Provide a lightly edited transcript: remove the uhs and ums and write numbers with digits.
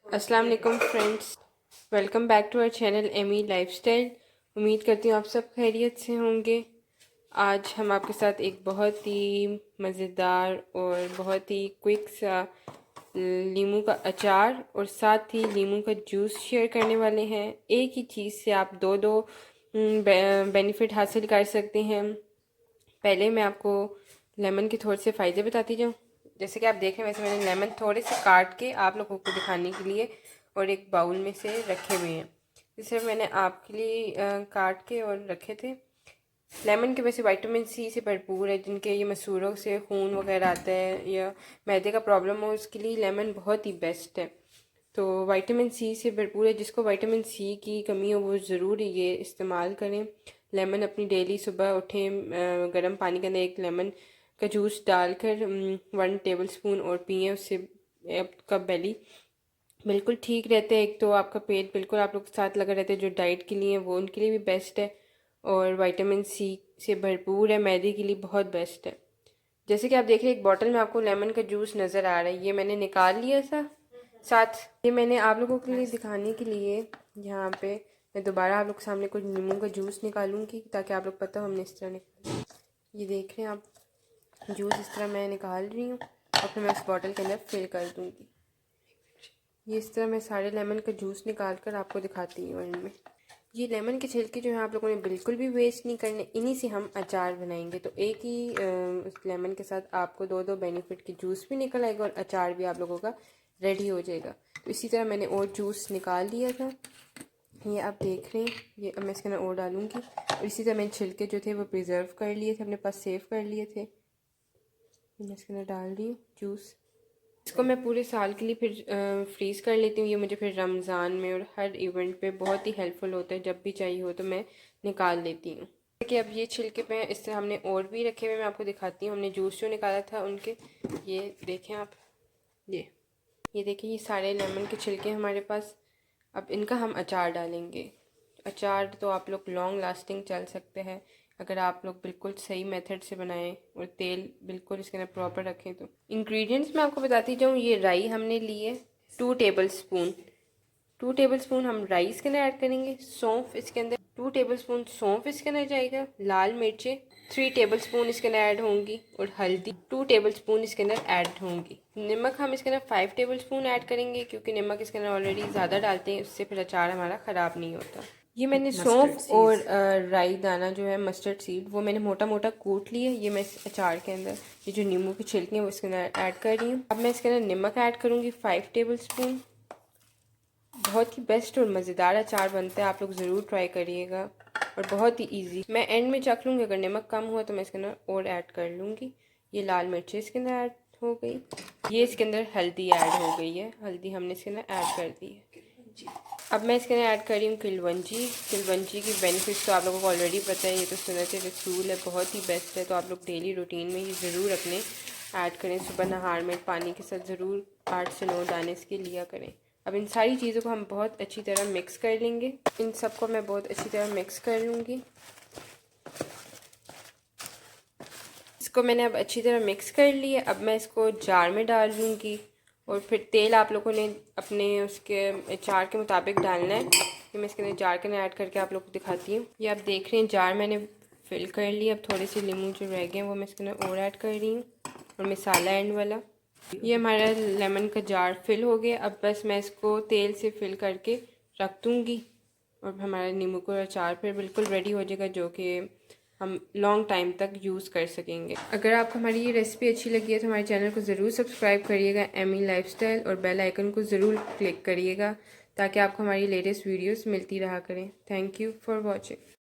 अस्सलाम वालेकुम friends, welcome back to our channel Amy lifestyle. उम्मीद करती हूँ आप सब खैरियत से होंगे। आज हम आपके साथ एक बहुत ही मज़ेदार और बहुत ही क्विक सा लीमू का अचार और साथ ही लीमू का जूस शेयर करने वाले हैं। एक ही चीज़ से आप दो बेनिफिट हासिल कर सकते हैं। पहले मैं आपको लेमन के थोड़े से फ़ायदे बताती जाऊँ। जैसे कि आप देख रहे हैं, वैसे मैंने लेमन थोड़े से काट के आप लोगों को दिखाने के लिए और एक बाउल में से रखे हुए हैं। जैसे मैंने आपके लिए काट के और रखे थे। लेमन के वैसे विटामिन सी से भरपूर है। जिनके ये मसूड़ों से खून वगैरह आता है या मैदे का प्रॉब्लम हो, उसके लिए लेमन बहुत ही बेस्ट है। तो विटामिन सी से भरपूर है। जिसको विटामिन सी की कमी हो वो ज़रूर ये इस्तेमाल करें। लेमन अपनी डेली सुबह उठें, गर्म पानी के अंदर एक लेमन का जूस डालकर 1 टेबल स्पून और पिए। उससे आपका बेली बिल्कुल ठीक रहता है। एक तो आपका पेट बिल्कुल आप लोग के साथ लगा रहता है। जो डाइट के लिए वो उनके लिए भी बेस्ट है और विटामिन सी से भरपूर है। मैदे के लिए बहुत बेस्ट है। जैसे कि आप देख रहे हैं, एक बॉटल में आपको लेमन का जूस नज़र आ रहा है। ये मैंने निकाल लिया था। साथ ये मैंने आप लोगों के लिए दिखाने के लिए यहाँ पे मैं दोबारा आप लोग के सामने कुछ नींबू का जूस निकालूंगी ताकि आप लोग पता हो हमने इस तरह निकाला। ये देख रहे हैं आप, जूस इस तरह मैं निकाल रही हूँ और फिर मैं इस बॉटल के अंदर फिल कर दूँगी। ये इस तरह मैं सारे लेमन का जूस निकाल कर आपको दिखाती हूँ। इनमें ये लेमन के छिलके जो हैं आप लोगों ने बिल्कुल भी वेस्ट नहीं करने। इन्हीं से हम अचार बनाएंगे। तो एक ही उस लेमन के साथ आपको दो बेनिफिट की जूस भी निकल आएगा और अचार भी आप लोगों का रेडी हो जाएगा। तो इसी तरह मैंने और जूस निकाल लिया था। ये आप देख रहे हैं, ये अब मैं इसके अंदर और डालूँगी। और इसी तरह मैंने छिलके जो थे वो प्रिजर्व कर लिए थे, अपने पास सेव कर लिए थे। मैं इसके अंदर डाल रही हूँ जूस। इसको मैं पूरे साल के लिए फिर फ्रीज़ कर लेती हूँ। ये मुझे फिर रमज़ान में और हर इवेंट पे बहुत ही हेल्पफुल होता है। जब भी चाहिए हो तो मैं निकाल लेती हूँ। कि अब ये छिलके पे इस तरह हमने और भी रखे हुए, मैं आपको दिखाती हूँ। हमने जूस जो निकाला था उनके, ये देखें आप, ये देखिए, ये सारे लेमन के छिलके हमारे पास। अब इनका हम अचार डालेंगे। अचार तो आप लोग लॉन्ग लास्टिंग चल सकते हैं अगर आप लोग बिल्कुल सही मेथड से बनाएं और तेल बिल्कुल इसके अंदर प्रॉपर रखें। तो इंग्रेडिएंट्स मैं आपको बताती जाऊँ। ये राई हमने ली है 2 टेबल स्पून। 2 टेबल स्पून हम राइस के अंदर ऐड करेंगे। सौंफ इसके अंदर 2 टेबल स्पून सौंफ इसके अंदर जाएगा। लाल मिर्चें 3 टेबल स्पून इसके अंदर ऐड होंगी और हल्दी 2 टेबल स्पून इसके अंदर ऐड होंगी। नमक हम इसके अंदर 5 टेबल स्पून ऐड करेंगे क्योंकि नमक इसके अंदर ऑलरेडी ज़्यादा डालते हैं, उससे फिर अचार हमारा ख़राब नहीं होता। ये मैंने सौंफ और राई दाना जो है, मस्टर्ड सीड, वो मैंने मोटा मोटा कूट लिया। ये मैं इस अचार के अंदर, ये जो नींबू की छिलके हैं वो इसके अंदर ऐड कर रही हूँ। अब मैं इसके अंदर नमक ऐड करूँगी 5 टेबल स्पून। बहुत ही बेस्ट और मज़ेदार अचार बनता है, आप लोग ज़रूर ट्राई करिएगा और बहुत ही इजी। मैं एंड में चख लूँगी, अगर नमक कम हुआ तो मैं इसके अंदर और ऐड कर लूँगी। ये लाल मिर्ची इसके अंदर ऐड हो गई। ये इसके अंदर हल्दी ऐड हो गई है, हल्दी हमने इसके अंदर ऐड कर दी है। अब मैं इसके अंदर ऐड कर रही हूँ किलवंजी। किलवंजी की बेनिफिट्स तो आप लोगों को ऑलरेडी पता है, ये तो सुन्नत रसूल है, बहुत ही बेस्ट है। तो आप लोग डेली रूटीन में ये ज़रूर अपने ऐड करें। सुबह नहार में पानी के साथ ज़रूर 8 से 9 दाने इसके लिया करें। अब इन सारी चीज़ों को हम बहुत अच्छी तरह मिक्स कर लेंगे। इन सबको मैं बहुत अच्छी तरह मिक्स कर लूँगी। इसको मैंने अब अच्छी तरह मिक्स कर लिया। अब मैं इसको जार में डाल लूँगी और फिर तेल आप लोगों ने अपने उसके अचार के मुताबिक डालना है। ये मैं इसके अंदर जार के अंदर ऐड करके आप लोग को दिखाती हूँ। ये आप देख रहे हैं, जार मैंने फिल कर लिया। अब थोड़े से नींबू जो रह गए हैं वो मैं इसके अंदर और ऐड कर रही हूँ और मसाला एंड वाला। ये हमारा लेमन का जार फिल हो गया। अब बस मैं इसको तेल से फिल करके रख दूँगी और हमारा नींबू का अचार फिर बिल्कुल रेडी हो जाएगा, जो कि हम लॉन्ग टाइम तक यूज़ कर सकेंगे। अगर आपको हमारी ये रेसिपी अच्छी लगी है तो हमारे चैनल को ज़रूर सब्सक्राइब करिएगा, एमी लाइफस्टाइल, और बेल आइकन को ज़रूर क्लिक करिएगा ताकि आपको हमारी लेटेस्ट वीडियोस मिलती रहा करें। Thank you for watching.